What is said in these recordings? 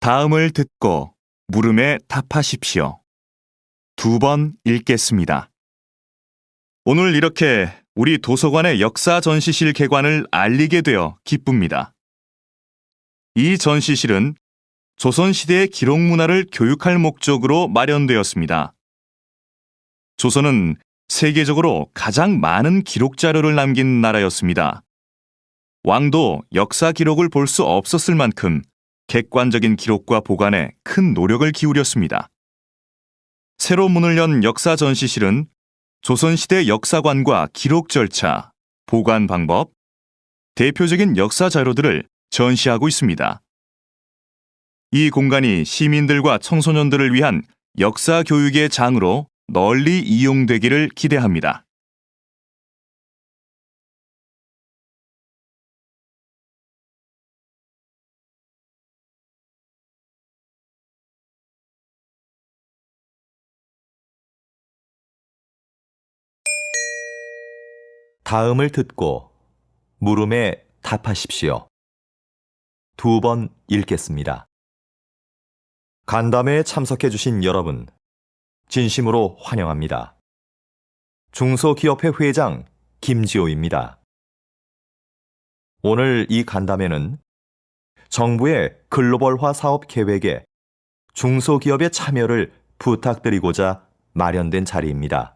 다음을 듣고 물음에 답하십시오. 2번 읽겠습니다. 오늘 이렇게 우리 도서관의 역사 전시실 개관을 알리게 되어 기쁩니다. 이 전시실은 조선시대의 기록 문화를 교육할 목적으로 마련되었습니다. 조선은 세계적으로 가장 많은 기록 자료를 남긴 나라였습니다. 왕도 역사 기록을 볼 수 없었을 만큼 객관적인 기록과 보관에 큰 노력을 기울였습니다. 새로 문을 연 역사 전시실은 조선시대 역사관과 기록 절차, 보관 방법, 대표적인 역사 자료들을 전시하고 있습니다. 이 공간이 시민들과 청소년들을 위한 역사 교육의 장으로 널리 이용되기를 기대합니다. 다음을 듣고 물음에 답하십시오. 2번 읽겠습니다. 간담회에 참석해 주신 여러분, 진심으로 환영합니다. 중소기업회 회장 김지호입니다. 오늘 이 간담회는 정부의 글로벌화 사업 계획에 중소기업의 참여를 부탁드리고자 마련된 자리입니다.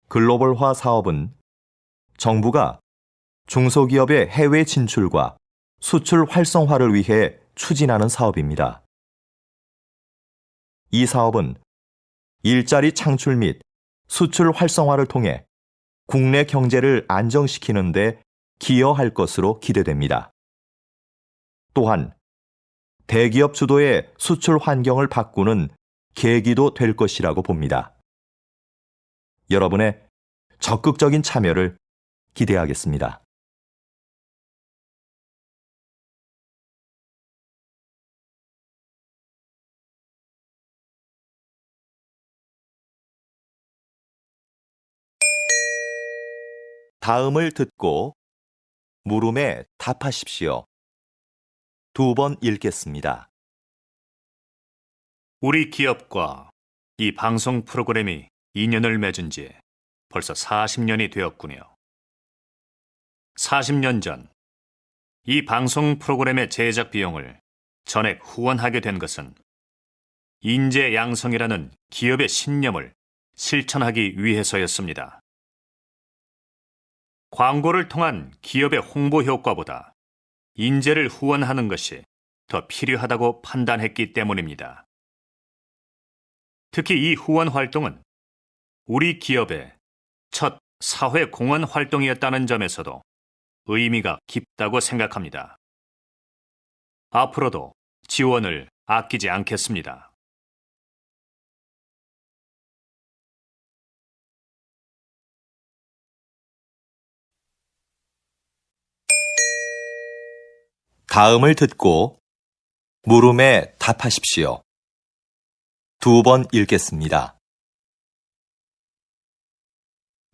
글로벌화 사업은 정부가 중소기업의 해외 진출과 수출 활성화를 위해 추진하는 사업입니다. 이 사업은 일자리 창출 및 수출 활성화를 통해 국내 경제를 안정시키는 데 기여할 것으로 기대됩니다. 또한 대기업 주도의 수출 환경을 바꾸는 계기도 될 것이라고 봅니다. 여러분의 적극적인 참여를 기대하겠습니다. 다음을 듣고 물음에 답하십시오. 2번 읽겠습니다. 우리 기업과 이 방송 프로그램이 인연을 맺은 지 벌써 40년이 되었군요. 40년 전, 이 방송 프로그램의 제작 비용을 전액 후원하게 된 것은 인재 양성이라는 기업의 신념을 실천하기 위해서였습니다. 광고를 통한 기업의 홍보 효과보다 인재를 후원하는 것이 더 필요하다고 판단했기 때문입니다. 특히 이 후원 활동은 우리 기업의 첫 사회 공헌 활동이었다는 점에서도 의미가 깊다고 생각합니다. 앞으로도 지원을 아끼지 않겠습니다. 다음을 듣고 물음에 답하십시오. 2번 읽겠습니다.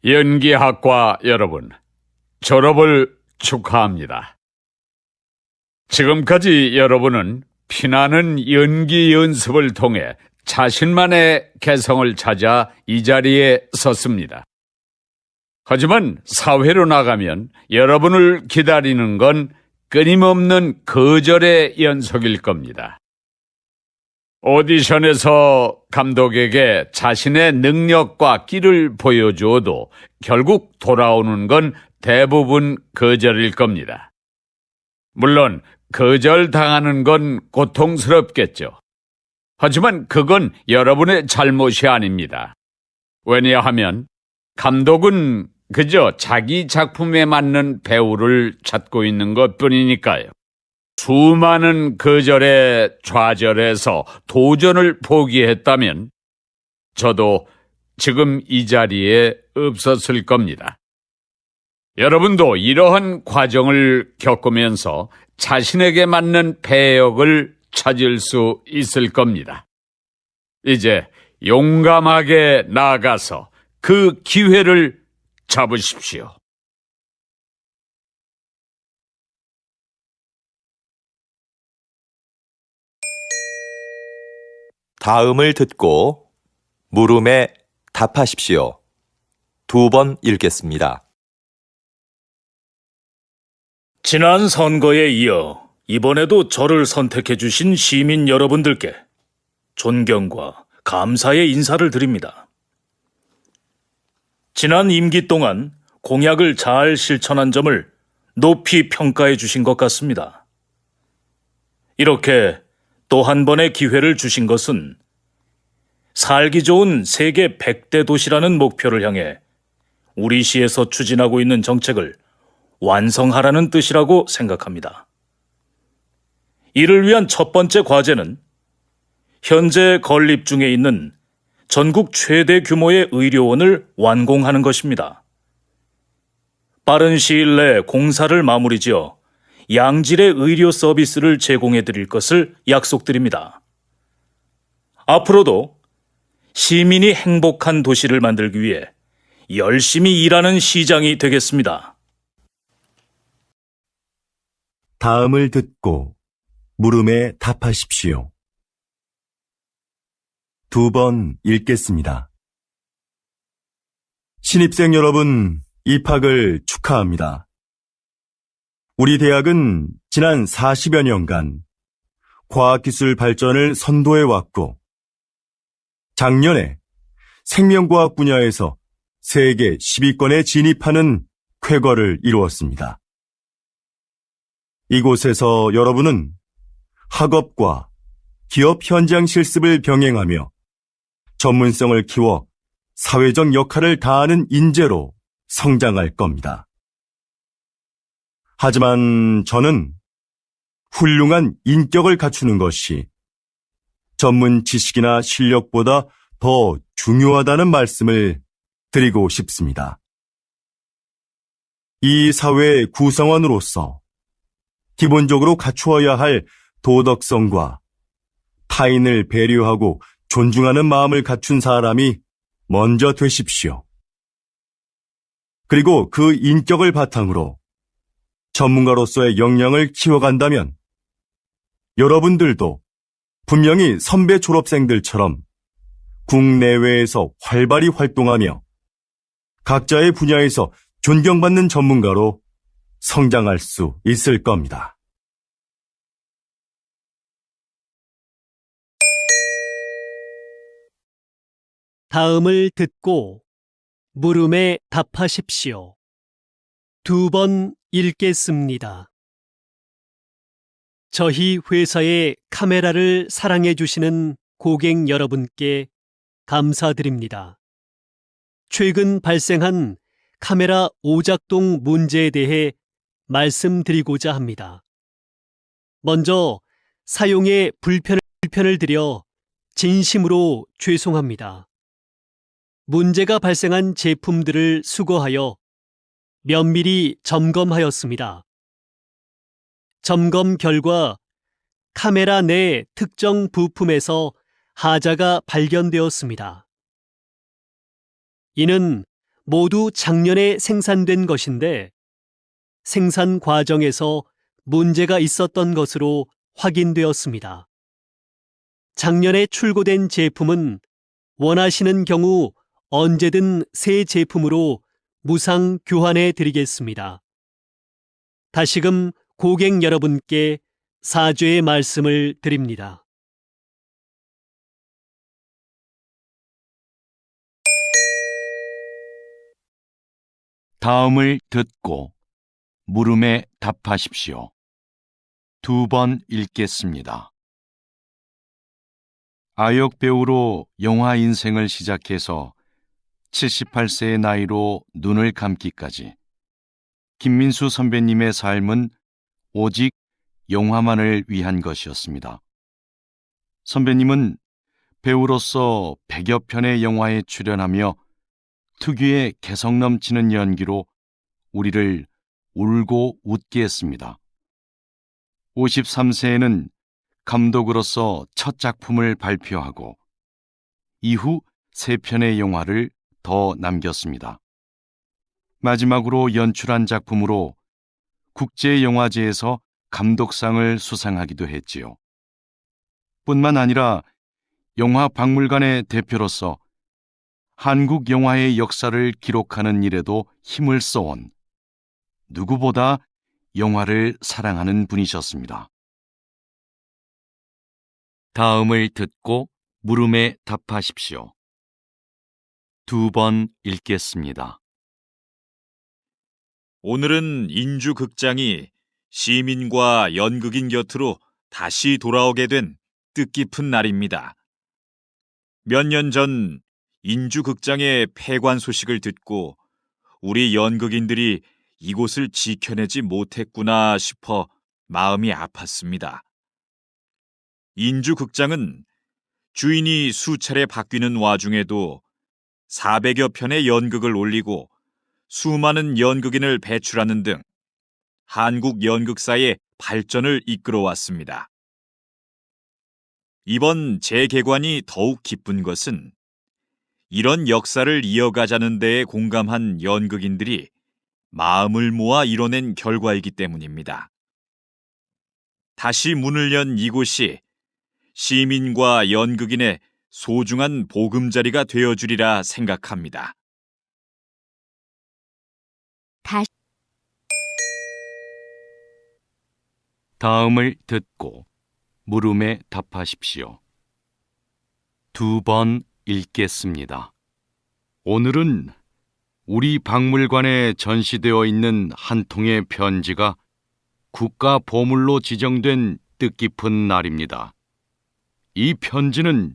연기학과 여러분, 졸업을 축하합니다. 지금까지 여러분은 피나는 연기 연습을 통해 자신만의 개성을 찾아 이 자리에 섰습니다. 하지만 사회로 나가면 여러분을 기다리는 건 끊임없는 거절의 연속일 겁니다. 오디션에서 감독에게 자신의 능력과 끼를 보여주어도 결국 돌아오는 건 대부분 거절일 겁니다. 물론 거절당하는 건 고통스럽겠죠. 하지만 그건 여러분의 잘못이 아닙니다. 왜냐하면 감독은 그저 자기 작품에 맞는 배우를 찾고 있는 것뿐이니까요. 수많은 거절에 좌절해서 도전을 포기했다면 저도 지금 이 자리에 없었을 겁니다. 여러분도 이러한 과정을 겪으면서 자신에게 맞는 배역을 찾을 수 있을 겁니다. 이제 용감하게 나아가서 그 기회를 잡으십시오. 다음을 듣고 물음에 답하십시오. 2번 읽겠습니다. 지난 선거에 이어 이번에도 저를 선택해 주신 시민 여러분들께 존경과 감사의 인사를 드립니다. 지난 임기 동안 공약을 잘 실천한 점을 높이 평가해 주신 것 같습니다. 이렇게 또 한 번의 기회를 주신 것은 살기 좋은 세계 100대 도시라는 목표를 향해 우리 시에서 추진하고 있는 정책을 완성하라는 뜻이라고 생각합니다. 이를 위한 첫 번째 과제는 현재 건립 중에 있는 전국 최대 규모의 의료원을 완공하는 것입니다. 빠른 시일 내 공사를 마무리 지어 양질의 의료 서비스를 제공해 드릴 것을 약속드립니다. 앞으로도 시민이 행복한 도시를 만들기 위해 열심히 일하는 시장이 되겠습니다. 다음을 듣고 물음에 답하십시오. 2번 읽겠습니다. 신입생 여러분, 입학을 축하합니다. 우리 대학은 지난 40여 년간 과학기술 발전을 선도해왔고, 작년에 생명과학 분야에서 세계 10위권에 진입하는 쾌거를 이루었습니다. 이곳에서 여러분은 학업과 기업 현장 실습을 병행하며 전문성을 키워 사회적 역할을 다하는 인재로 성장할 겁니다. 하지만 저는 훌륭한 인격을 갖추는 것이 전문 지식이나 실력보다 더 중요하다는 말씀을 드리고 싶습니다. 이 사회의 구성원으로서 기본적으로 갖추어야 할 도덕성과 타인을 배려하고 존중하는 마음을 갖춘 사람이 먼저 되십시오. 그리고 그 인격을 바탕으로 전문가로서의 역량을 키워간다면 여러분들도 분명히 선배 졸업생들처럼 국내외에서 활발히 활동하며 각자의 분야에서 존경받는 전문가로 성장할 수 있을 겁니다. 다음을 듣고 물음에 답하십시오. 2번 읽겠습니다. 저희 회사의 카메라를 사랑해 주시는 고객 여러분께 감사드립니다. 최근 발생한 카메라 오작동 문제에 대해 말씀드리고자 합니다. 먼저 사용에 불편을 드려 진심으로 죄송합니다. 문제가 발생한 제품들을 수거하여 면밀히 점검하였습니다. 점검 결과 카메라 내 특정 부품에서 하자가 발견되었습니다. 이는 모두 작년에 생산된 것인데 생산 과정에서 문제가 있었던 것으로 확인되었습니다. 작년에 출고된 제품은 원하시는 경우 언제든 새 제품으로 무상 교환해 드리겠습니다. 다시금 고객 여러분께 사죄의 말씀을 드립니다. 다음을 듣고 물음에 답하십시오. 2번 읽겠습니다. 아역 배우로 영화 인생을 시작해서 78세의 나이로 눈을 감기까지 김민수 선배님의 삶은 오직 영화만을 위한 것이었습니다. 선배님은 배우로서 100여 편의 영화에 출연하며 특유의 개성 넘치는 연기로 우리를 울고 웃게 했습니다. 53세에는 감독으로서 첫 작품을 발표하고 이후 3편의 영화를 더 남겼습니다. 마지막으로 연출한 작품으로 국제영화제에서 감독상을 수상하기도 했지요. 뿐만 아니라 영화 박물관의 대표로서 한국 영화의 역사를 기록하는 일에도 힘을 써온 누구보다 영화를 사랑하는 분이셨습니다. 다음을 듣고 물음에 답하십시오. 2번 읽겠습니다. 오늘은 인주극장이 시민과 연극인 곁으로 다시 돌아오게 된 뜻깊은 날입니다. 몇 년 전 인주극장의 폐관 소식을 듣고 우리 연극인들이 이곳을 지켜내지 못했구나 싶어 마음이 아팠습니다. 인주극장은 주인이 수차례 바뀌는 와중에도 400여 편의 연극을 올리고 수많은 연극인을 배출하는 등 한국 연극사의 발전을 이끌어왔습니다. 이번 재개관이 더욱 기쁜 것은 이런 역사를 이어가자는 데에 공감한 연극인들이 마음을 모아 이뤄낸 결과이기 때문입니다. 다시 문을 연 이곳이 시민과 연극인의 소중한 보금자리가 되어주리라 생각합니다. 다음을 듣고 물음에 답하십시오. 2번 읽겠습니다. 오늘은 우리 박물관에 전시되어 있는 한 통의 편지가 국가 보물로 지정된 뜻깊은 날입니다. 이 편지는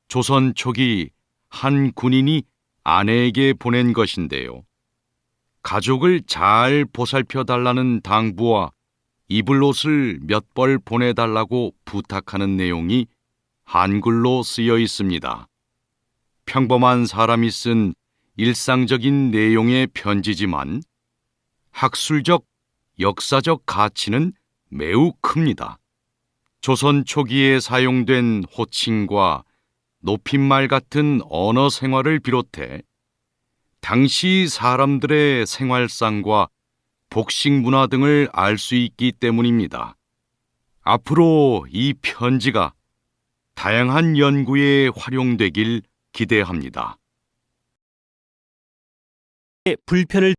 조선 초기 한 군인이 아내에게 보낸 것인데요. 가족을 잘 보살펴 달라는 당부와 입을 옷을 몇 벌 보내달라고 부탁하는 내용이 한글로 쓰여 있습니다. 평범한 사람이 쓴 일상적인 내용의 편지지만 학술적, 역사적 가치는 매우 큽니다. 조선 초기에 사용된 호칭과 높임말 같은 언어 생활을 비롯해 당시 사람들의 생활상과 복식 문화 등을 알 수 있기 때문입니다. 앞으로 이 편지가 다양한 연구에 활용되길 기대합니다. 불편을